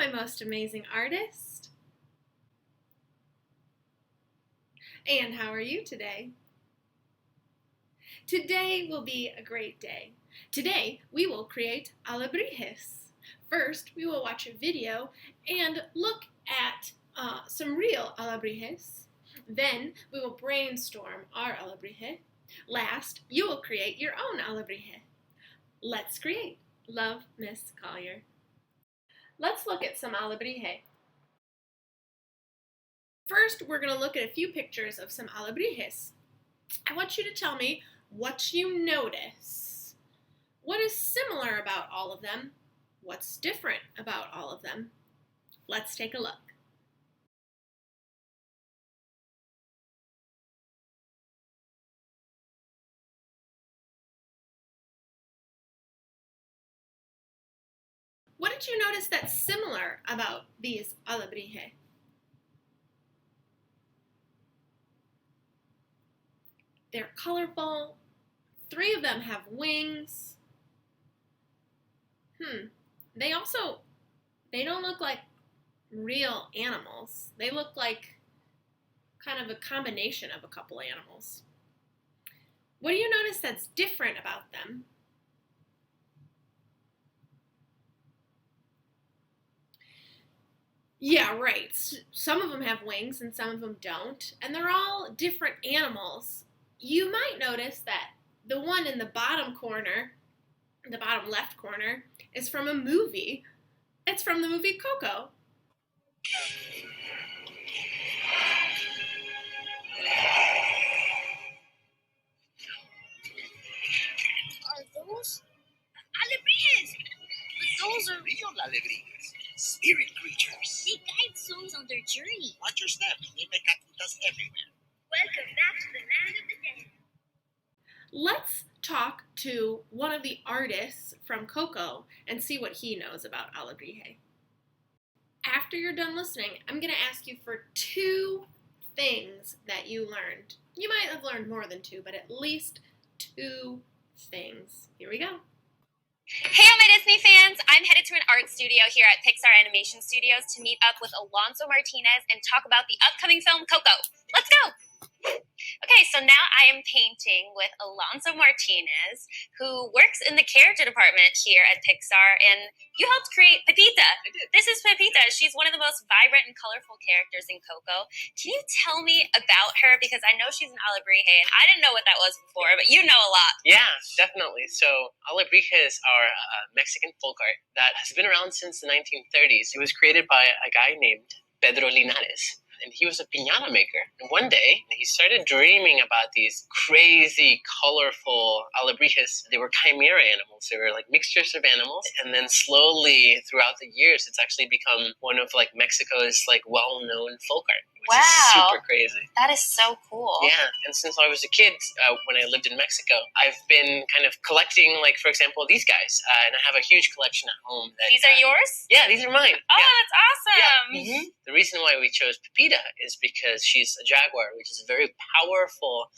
my most amazing artist. And how are you today? Today will be a great day. Today we will create alebrijes. First, we will watch a video and look at some real alebrijes. Then we will brainstorm our alebrije. Last, you will create your own alebrije. Let's create. Love, Miss Collier. Let's look at some alebrije. First, we're going to look at a few pictures of some alebrijes. I want you to tell me what you notice. What is similar about all of them? What's different about all of them? Let's take a look. What did you notice that's similar about these alebrije? They're colorful. 3 of them have wings. They don't look like real animals. They look like kind of a combination of a couple animals. What do you notice that's different about them? Yeah, right. Some of them have wings and some of them don't, and they're all different animals. You might notice that the one in the bottom corner, the bottom left corner, is from a movie. It's from the movie Coco. Are those alebrijes? But those are real alebrijes, spirit creatures. They guide souls on their journey. Watch your step. They make catutas everywhere. Welcome back to the land of the dead. Let's talk to one of the artists from Coco and see what he knows about alebrije. After you're done listening, I'm going to ask you for 2 things that you learned. You might have learned more than 2, but at least 2 things. Here we go. Hey, all my Disney fans! I'm headed to an art studio here at Pixar Animation Studios to meet up with Alonso Martinez and talk about the upcoming film Coco. Let's go! Okay, so now I am painting with Alonso Martinez, who works in the character department here at Pixar, and you helped create Pepita. I did. This is Pepita. She's one of the most vibrant and colorful characters in Coco. Can you tell me about her? Because I know she's an alebrije, and I didn't know what that was before, but you know a lot. Yeah, definitely. So alebrijes are a Mexican folk art that has been around since the 1930s. It was created by a guy named Pedro Linares. And he was a piñata maker. And one day, he started dreaming about these crazy, colorful alebrijes. They were chimera animals. They were like mixtures of animals. And then slowly, throughout the years, it's actually become one of like Mexico's like well-known folk art, which is super crazy. That is so cool. Yeah, and since I was a kid, when I lived in Mexico, I've been kind of collecting, like, for example, these guys. And I have a huge collection at home. These are yours? Yeah, these are mine. Oh, yeah. that's awesome. Yeah. Mm-hmm. The reason why we chose Pepita is because she's a jaguar, which is a very powerful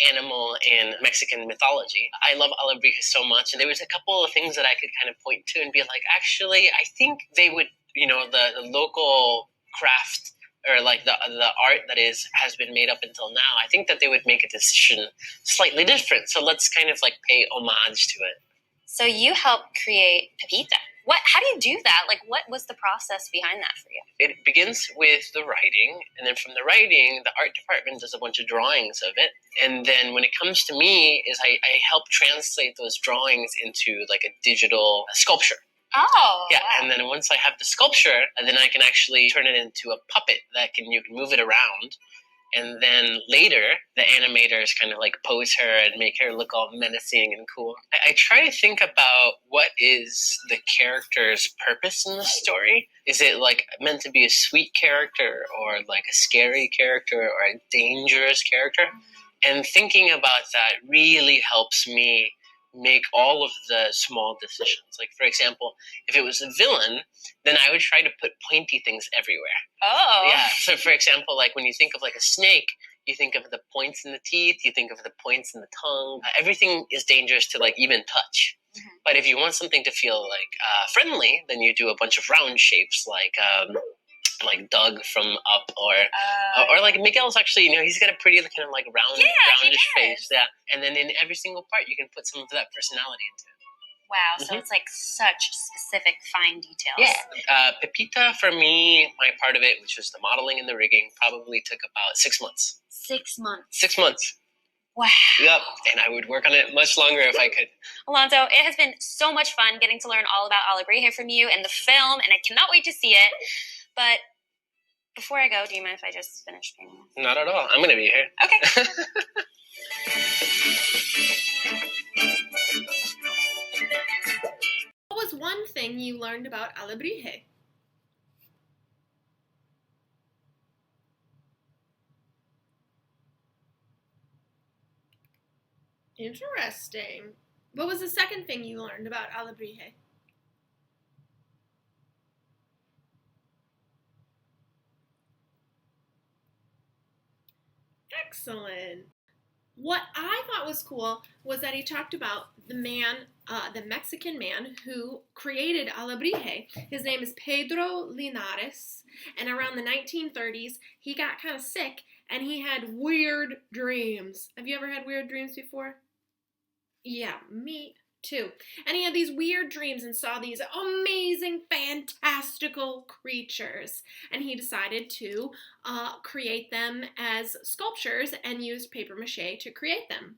animal in Mexican mythology. I love alebrijes so much, and there was a couple of things that I could kind of point to and be like, actually, I think they would, the local craft or like the art that has been made up until now, I think that they would make a decision slightly different. So let's kind of like pay homage to it. So you helped create Pepita. How do you do that? Like, what was the process behind that for you? It begins with the writing, and then from the writing, the art department does a bunch of drawings of it. And then when it comes to me, I help translate those drawings into like a digital sculpture. Oh, yeah. Wow. And then once I have the sculpture, then I can actually turn it into a puppet that you can move it around. And then later, the animators kind of like pose her and make her look all menacing and cool. I try to think about what is the character's purpose in the story. Is it like meant to be a sweet character or like a scary character or a dangerous character? And thinking about that really helps me make all of the small decisions. Like, for example, if it was a villain, then I would try to put pointy things everywhere. Oh. Yeah. So, for example, like when you think of like a snake, you think of the points in the teeth, you think of the points in the tongue. Everything is dangerous to like even touch. Mm-hmm. But if you want something to feel like friendly, then you do a bunch of round shapes, like Doug from Up, or like Miguel's actually, he's got a pretty kind of like roundish face. Yeah, and then in every single part, you can put some of that personality into it. Wow, so it's like such specific fine details. Yeah. Pepita, for me, my part of it, which was the modeling and the rigging, probably took about 6 months. 6 months. 6 months. Wow. Yep, and I would work on it much longer if I could. Alonso, it has been so much fun getting to learn all about Alebrije from you and the film, and I cannot wait to see it. But before I go, do you mind if I just finish painting? Not at all. I'm going to be here. Okay. What was one thing you learned about Alebrije? Interesting. What was the second thing you learned about Alebrije? Excellent. What I thought was cool was that he talked about the Mexican man who created Alebrije. His name is Pedro Linares, and around the 1930s, he got kind of sick, and he had weird dreams. Have you ever had weird dreams before? Yeah, me too. And he had these weird dreams and saw these amazing, fantastical creatures. And he decided to create them as sculptures and used paper mache to create them.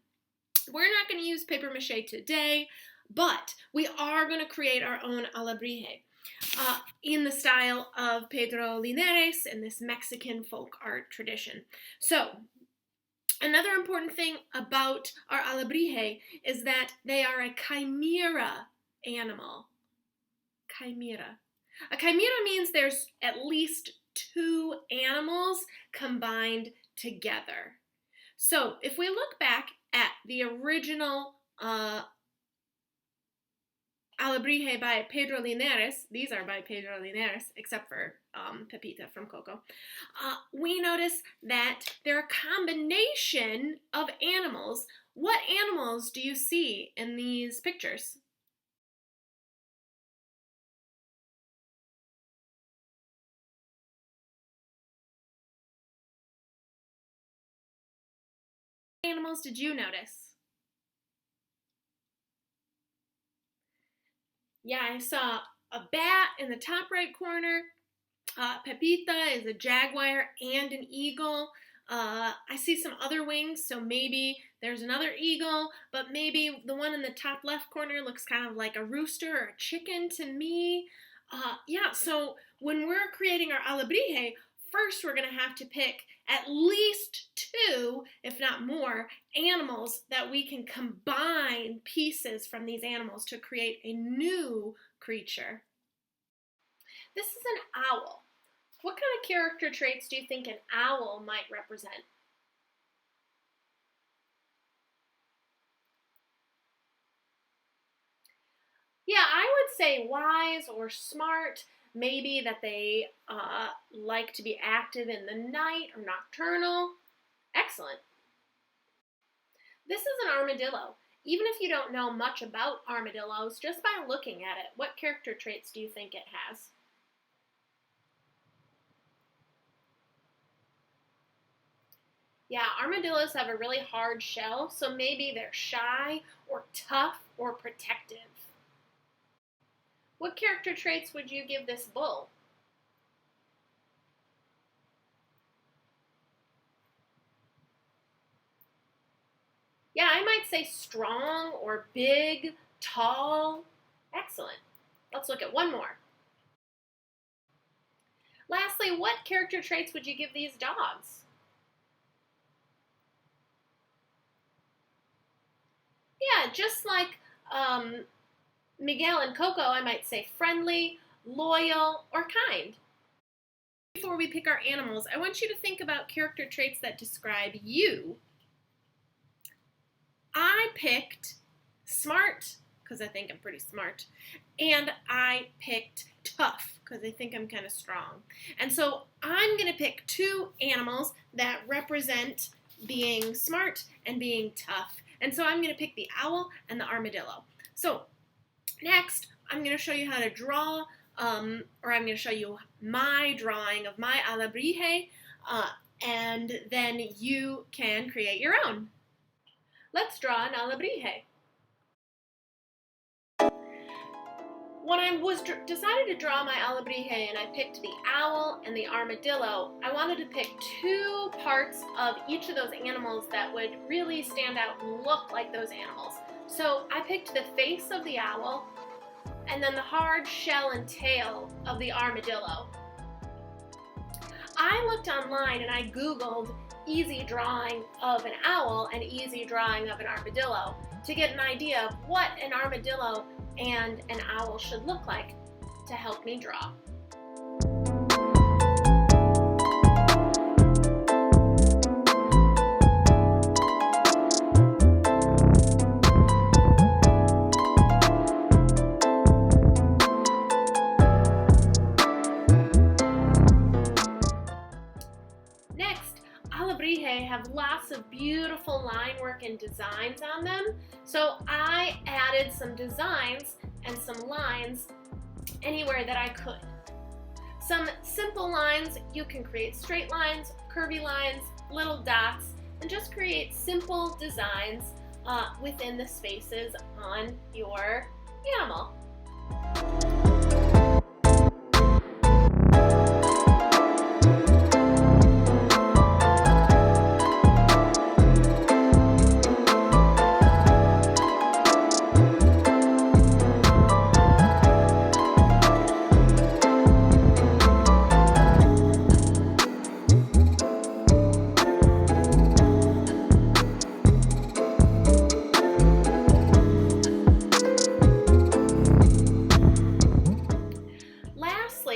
We're not going to use paper mache today, but we are going to create our own Alebrije in the style of Pedro Linares in this Mexican folk art tradition. So, another important thing about our Alebrije is that they are a chimera animal. Chimera. A chimera means there's at least 2 animals combined together. So if we look back at the original Alebrije by Pedro Linares, these are by Pedro Linares, except for Pepita from Coco, we notice that they're a combination of animals. What animals do you see in these pictures? What animals did you notice? Yeah, I saw a bat in the top right corner. Pepita is a jaguar and an eagle. I see some other wings, so maybe there's another eagle, but maybe the one in the top left corner looks kind of like a rooster or a chicken to me. Yeah, so when we're creating our Alebrije, first we're going to have to pick at least 2, if not more, animals that we can combine pieces from these animals to create a new creature. This is an owl. What kind of character traits do you think an owl might represent? Yeah, I would say wise or smart. Maybe that they like to be active in the night or nocturnal. Excellent. This is an armadillo. Even if you don't know much about armadillos, just by looking at it, what character traits do you think it has? Yeah, armadillos have a really hard shell, so maybe they're shy or tough or protective. What character traits would you give this bull? Yeah, I might say strong or big, tall. Excellent. Let's look at one more. Lastly, what character traits would you give these dogs? Yeah, just like Miguel and Coco, I might say friendly, loyal, or kind. Before we pick our animals, I want you to think about character traits that describe you. I picked smart, because I think I'm pretty smart, and I picked tough, because I think I'm kind of strong. And so I'm going to pick 2 animals that represent being smart and being tough. And so I'm going to pick the owl and the armadillo. So Next, I'm going to show you how to draw, or I'm going to show you my drawing of my alebrije, and then you can create your own. Let's draw an alebrije. When I decided to draw my alebrije and I picked the owl and the armadillo, I wanted to pick two parts of each of those animals that would really stand out and look like those animals. So I picked the face of the owl and then the hard shell and tail of the armadillo. I looked online and I Googled easy drawing of an owl and easy drawing of an armadillo to get an idea of what an armadillo and an owl should look like to help me draw. Next, alebrije have lots of beautiful line work and designs on them, so I added some designs and some lines anywhere that I could. Some simple lines, you can create straight lines, curvy lines, little dots, and just create simple designs within the spaces on your animal.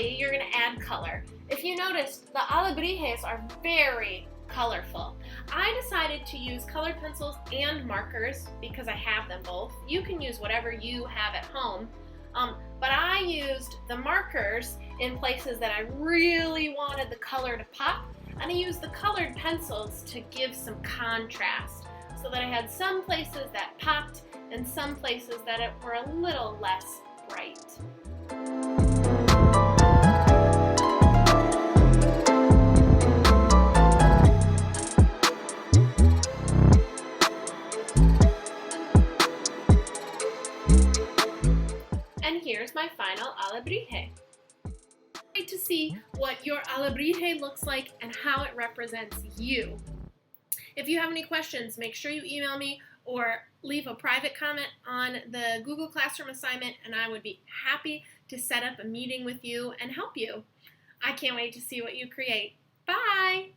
You're going to add color. If you notice, the alebrijes are very colorful. I decided to use colored pencils and markers because I have them both. You can use whatever you have at home, but I used the markers in places that I really wanted the color to pop, and I used the colored pencils to give some contrast so that I had some places that popped and some places that were a little less bright. And here's my final alebrije. To see what your alebrije looks like and how it represents you. If you have any questions, make sure you email me or leave a private comment on the Google Classroom assignment, and I would be happy to set up a meeting with you and help you. I can't wait to see what you create. Bye!